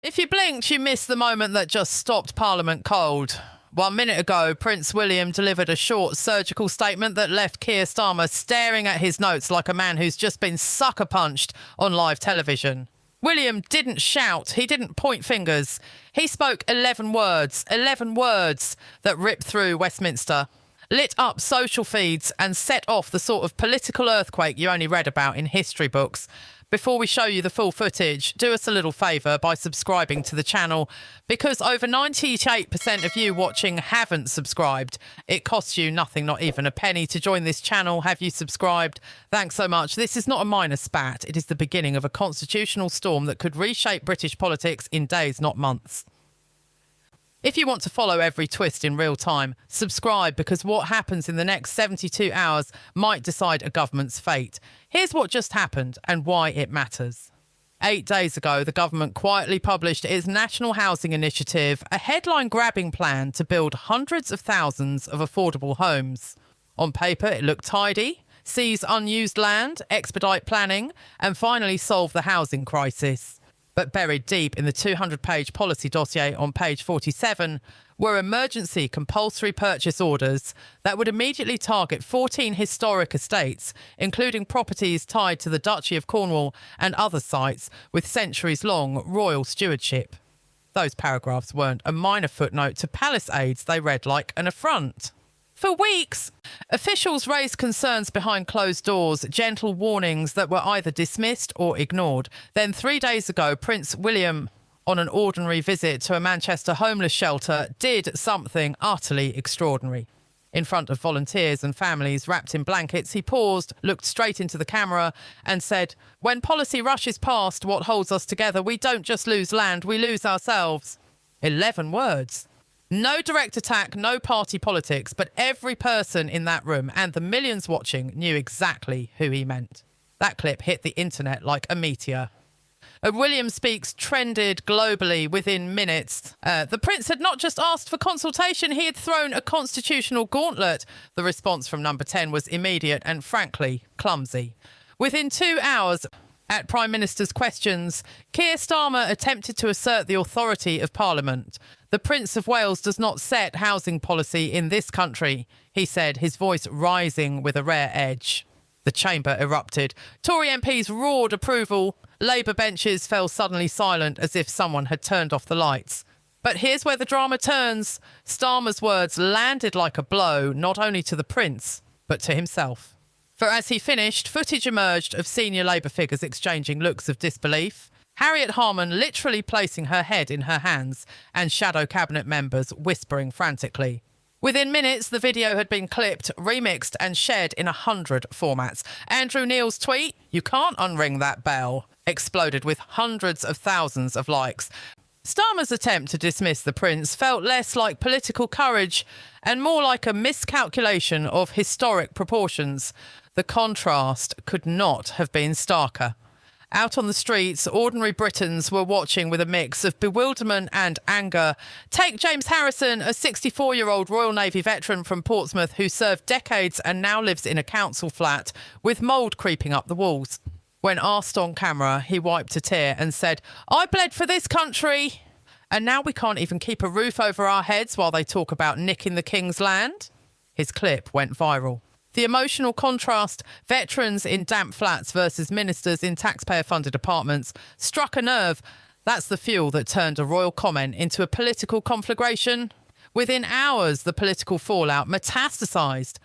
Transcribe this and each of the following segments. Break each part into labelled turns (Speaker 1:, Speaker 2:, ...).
Speaker 1: If you blinked, you missed the moment that just stopped Parliament cold. 1 minute ago, Prince William delivered a short surgical statement that left Keir Starmer staring at his notes like a man who's just been sucker punched on live television. William didn't shout, he didn't point fingers. He spoke 11 words that ripped through Westminster, lit up social feeds and set off the sort of political earthquake you only read about in history books. Before we show you the full footage, do us a little favour by subscribing to the channel, because over 98% of you watching haven't subscribed. It costs you nothing, not even a penny, to join this channel. Have you subscribed? Thanks so much. This is not a minor spat. It is the beginning of a constitutional storm that could reshape British politics in days, not months. If you want to follow every twist in real time, subscribe, because what happens in the next 72 hours might decide a government's fate. Here's what just happened and why it matters. 8 days ago, the government quietly published its National Housing Initiative, a headline-grabbing plan to build hundreds of thousands of affordable homes. On paper, it looked tidy: seize unused land, expedite planning, and finally solve the housing crisis. But buried deep in the 200-page policy dossier on page 47 were emergency compulsory purchase orders that would immediately target 14 historic estates, including properties tied to the Duchy of Cornwall and other sites with centuries-long royal stewardship. Those paragraphs weren't a minor footnote to palace aides. They read like an affront. For weeks, officials raised concerns behind closed doors, gentle warnings that were either dismissed or ignored. Then 3 days ago, Prince William, on an ordinary visit to a Manchester homeless shelter, did something utterly extraordinary. In front of volunteers and families wrapped in blankets, he paused, looked straight into the camera and said, "When policy rushes past what holds us together, we don't just lose land, we lose ourselves." 11 words. No direct attack, no party politics, but every person in that room and the millions watching knew exactly who he meant. That clip hit the internet like a meteor. William Speaks trended globally within minutes. The Prince had not just asked for consultation, he had thrown a constitutional gauntlet. The response from Number 10 was immediate and, frankly, clumsy. Within 2 hours, at Prime Minister's questions, Keir Starmer attempted to assert the authority of Parliament. "The Prince of Wales does not set housing policy in this country," he said, his voice rising with a rare edge. The chamber erupted. Tory MPs roared approval. Labour benches fell suddenly silent as if someone had turned off the lights. But here's where the drama turns. Starmer's words landed like a blow, not only to the Prince, but to himself. For as he finished, footage emerged of senior Labour figures exchanging looks of disbelief, Harriet Harman literally placing her head in her hands, and shadow cabinet members whispering frantically. Within minutes, the video had been clipped, remixed and shared in 100 formats. Andrew Neil's tweet, "You can't unring that bell," exploded with hundreds of thousands of likes. Starmer's attempt to dismiss the Prince felt less like political courage and more like a miscalculation of historic proportions. The contrast could not have been starker. Out on the streets, ordinary Britons were watching with a mix of bewilderment and anger. Take James Harrison, a 64-year-old Royal Navy veteran from Portsmouth who served decades and now lives in a council flat with mould creeping up the walls. When asked on camera, he wiped a tear and said, "I bled for this country. And now we can't even keep a roof over our heads while they talk about nicking the King's land." His clip went viral. The emotional contrast, veterans in damp flats versus ministers in taxpayer-funded apartments, struck a nerve. That's the fuel that turned a royal comment into a political conflagration. Within hours, the political fallout metastasised.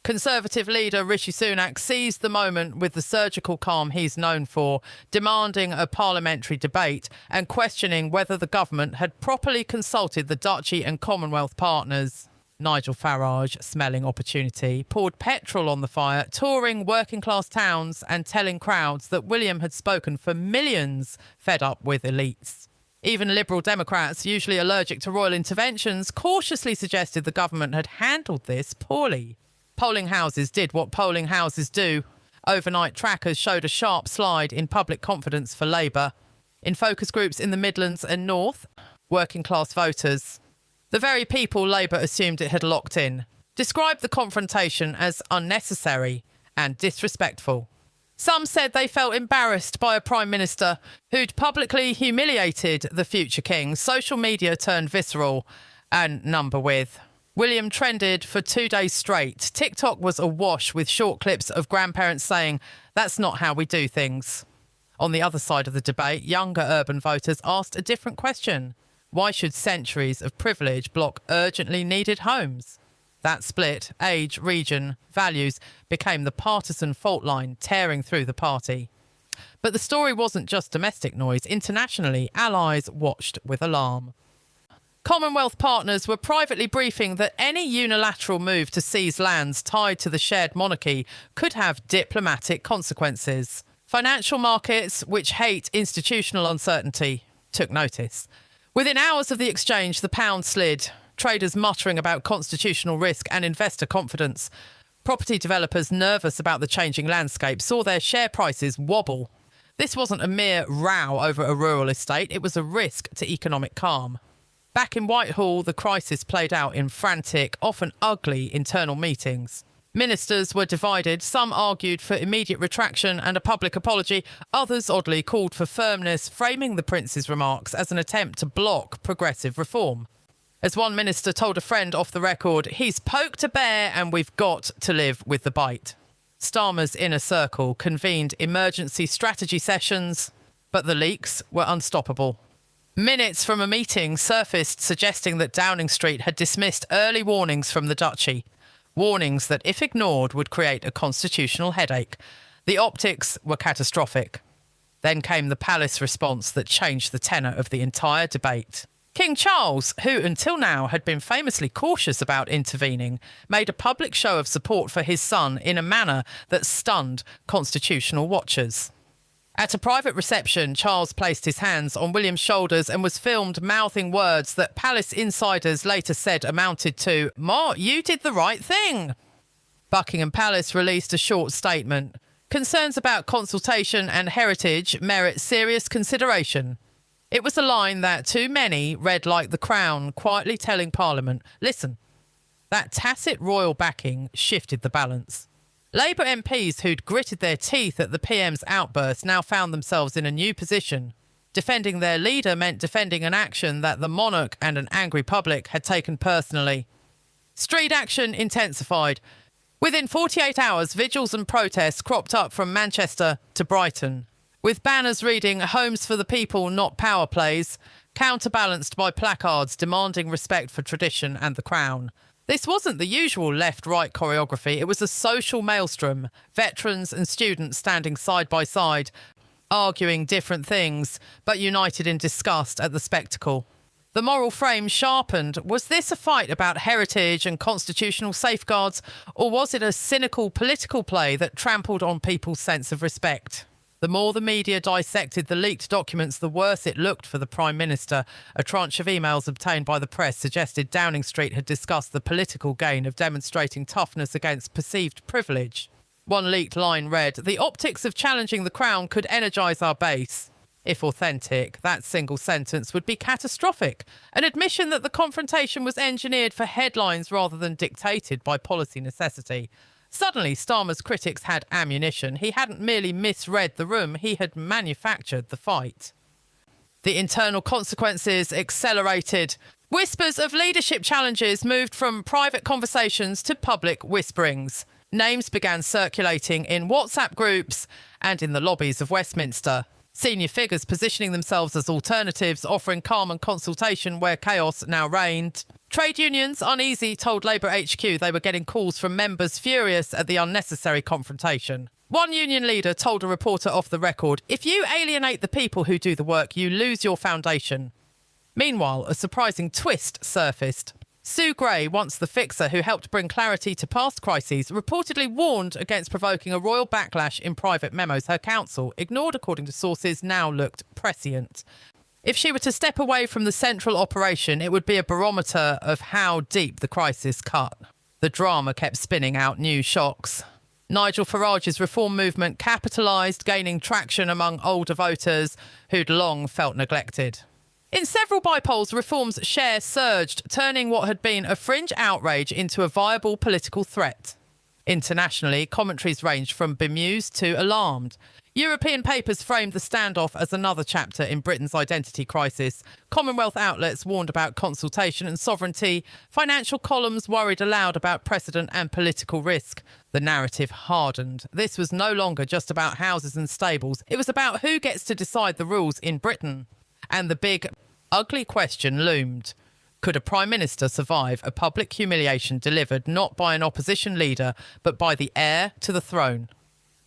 Speaker 1: Conservative leader Rishi Sunak seized the moment with the surgical calm he's known for, demanding a parliamentary debate and questioning whether the government had properly consulted the Duchy and Commonwealth partners. Nigel Farage, smelling opportunity, poured petrol on the fire, touring working-class towns and telling crowds that William had spoken for millions fed up with elites. Even Liberal Democrats, usually allergic to royal interventions, cautiously suggested the government had handled this poorly. Polling houses did what polling houses do. Overnight trackers showed a sharp slide in public confidence for Labour. In focus groups in the Midlands and North, working-class voters, the very people Labour assumed it had locked in, described the confrontation as unnecessary and disrespectful. Some said they felt embarrassed by a Prime Minister who'd publicly humiliated the future king. Social media turned visceral and number with. William trended for 2 days straight. TikTok was awash with short clips of grandparents saying, "That's not how we do things." On the other side of the debate, younger urban voters asked a different question. Why should centuries of privilege block urgently needed homes? That split, age, region, values, became the partisan fault line tearing through the party. But the story wasn't just domestic noise. Internationally, allies watched with alarm. Commonwealth partners were privately briefing that any unilateral move to seize lands tied to the shared monarchy could have diplomatic consequences. Financial markets, which hate institutional uncertainty, took notice. Within hours of the exchange, the pound slid, traders muttering about constitutional risk and investor confidence. Property developers nervous about the changing landscape saw their share prices wobble. This wasn't a mere row over a rural estate, it was a risk to economic calm. Back in Whitehall, the crisis played out in frantic, often ugly internal meetings. Ministers were divided. Some argued for immediate retraction and a public apology. Others, oddly, called for firmness, framing the Prince's remarks as an attempt to block progressive reform. As one minister told a friend off the record, "He's poked a bear and we've got to live with the bite." Starmer's inner circle convened emergency strategy sessions, but the leaks were unstoppable. Minutes from a meeting surfaced suggesting that Downing Street had dismissed early warnings from the Duchy. Warnings that, if ignored, would create a constitutional headache. The optics were catastrophic. Then came the palace response that changed the tenor of the entire debate. King Charles, who until now had been famously cautious about intervening, made a public show of support for his son in a manner that stunned constitutional watchers. At a private reception, Charles placed his hands on William's shoulders and was filmed mouthing words that palace insiders later said amounted to, "Ma, you did the right thing." Buckingham Palace released a short statement. Concerns about consultation and heritage merit serious consideration. It was a line that too many read like the Crown quietly telling Parliament, listen. That tacit royal backing shifted the balance. Labour MPs who'd gritted their teeth at the PM's outburst now found themselves in a new position. Defending their leader meant defending an action that the monarch and an angry public had taken personally. Street action intensified. Within 48 hours, vigils and protests cropped up from Manchester to Brighton, with banners reading "Homes for the People, not power plays," counterbalanced by placards demanding respect for tradition and the Crown. This wasn't the usual left-right choreography. It was a social maelstrom, veterans and students standing side by side, arguing different things, but united in disgust at the spectacle. The moral frame sharpened. Was this a fight about heritage and constitutional safeguards, or was it a cynical political play that trampled on people's sense of respect? The more the media dissected the leaked documents, the worse it looked for the Prime Minister. A tranche of emails obtained by the press suggested Downing Street had discussed the political gain of demonstrating toughness against perceived privilege. One leaked line read, "The optics of challenging the Crown could energise our base." If authentic, that single sentence would be catastrophic. An admission that the confrontation was engineered for headlines rather than dictated by policy necessity. Suddenly, Starmer's critics had ammunition. He hadn't merely misread the room, he had manufactured the fight. The internal consequences accelerated. Whispers of leadership challenges moved from private conversations to public whisperings. Names began circulating in WhatsApp groups and in the lobbies of Westminster. Senior figures positioning themselves as alternatives, offering calm and consultation where chaos now reigned. Trade unions, uneasy, told Labour HQ they were getting calls from members furious at the unnecessary confrontation. One union leader told a reporter off the record, "If you alienate the people who do the work, you lose your foundation." Meanwhile, a surprising twist surfaced. Sue Gray, once the fixer who helped bring clarity to past crises, reportedly warned against provoking a royal backlash in private memos her counsel, ignored according to sources, now looked prescient. If she were to step away from the central operation, it would be a barometer of how deep the crisis cut. The drama kept spinning out new shocks. Nigel Farage's reform movement capitalised, gaining traction among older voters who'd long felt neglected. In several by-polls, Reform's share surged, turning what had been a fringe outrage into a viable political threat. Internationally, commentaries ranged from bemused to alarmed. European papers framed the standoff as another chapter in Britain's identity crisis. Commonwealth outlets warned about consultation and sovereignty. Financial columns worried aloud about precedent and political risk. The narrative hardened. This was no longer just about houses and stables. It was about who gets to decide the rules in Britain. And the big, ugly question loomed. Could a Prime Minister survive a public humiliation delivered not by an opposition leader, but by the heir to the throne?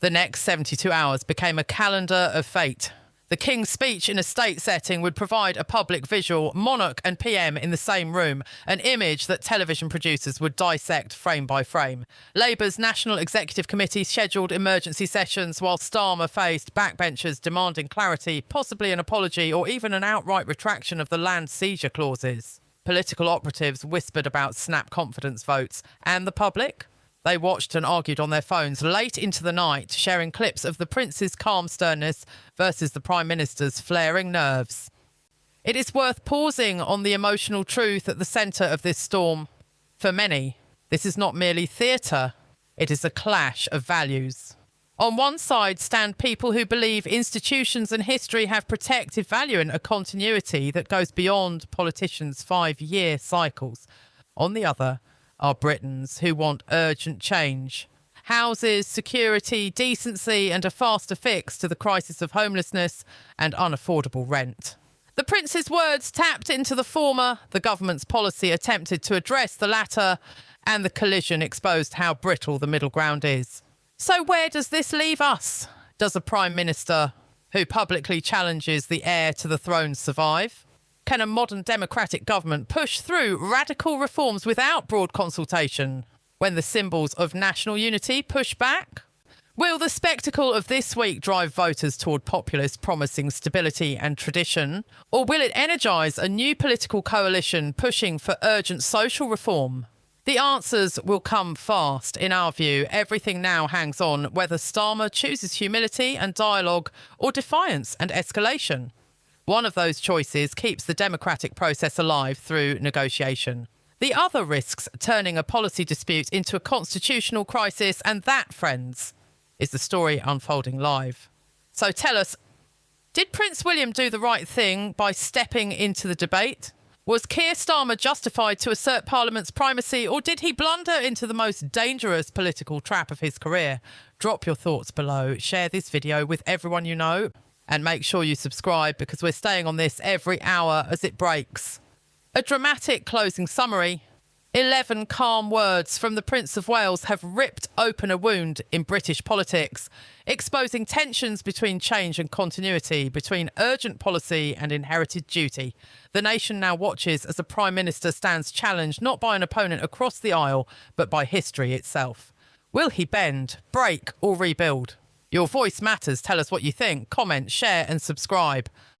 Speaker 1: The next 72 hours became a calendar of fate. The King's speech in a state setting would provide a public visual, monarch and PM in the same room, an image that television producers would dissect frame by frame. Labour's National Executive Committee scheduled emergency sessions while Starmer faced backbenchers demanding clarity, possibly an apology or even an outright retraction of the land seizure clauses. Political operatives whispered about snap confidence votes. And the public? They watched and argued on their phones late into the night, sharing clips of the Prince's calm sternness versus the Prime Minister's flaring nerves. It is worth pausing on the emotional truth at the centre of this storm. For many, this is not merely theatre. It is a clash of values. On one side stand people who believe institutions and history have protective value and a continuity that goes beyond politicians' 5-year cycles. On the other are Britons who want urgent change. Houses, security, decency and a faster fix to the crisis of homelessness and unaffordable rent. The Prince's words tapped into the former, the government's policy attempted to address the latter, and the collision exposed how brittle the middle ground is. So where does this leave us? Does a Prime Minister who publicly challenges the heir to the throne survive? Can a modern democratic government push through radical reforms without broad consultation when the symbols of national unity push back? Will the spectacle of this week drive voters toward populists promising stability and tradition? Or will it energise a new political coalition pushing for urgent social reform? The answers will come fast. In our view, everything now hangs on whether Starmer chooses humility and dialogue or defiance and escalation. One of those choices keeps the democratic process alive through negotiation. The other risks turning a policy dispute into a constitutional crisis, and that, friends, is the story unfolding live. So tell us, did Prince William do the right thing by stepping into the debate? Was Keir Starmer justified to assert Parliament's primacy, or did he blunder into the most dangerous political trap of his career? Drop your thoughts below, share this video with everyone you know, and make sure you subscribe because we're staying on this every hour as it breaks. A dramatic closing summary. 11 calm words from the Prince of Wales have ripped open a wound in British politics, exposing tensions between change and continuity, between urgent policy and inherited duty. The nation now watches as a Prime Minister stands challenged not by an opponent across the aisle, but by history itself. Will he bend, break or rebuild? Your voice matters. Tell us what you think. Comment, share and subscribe.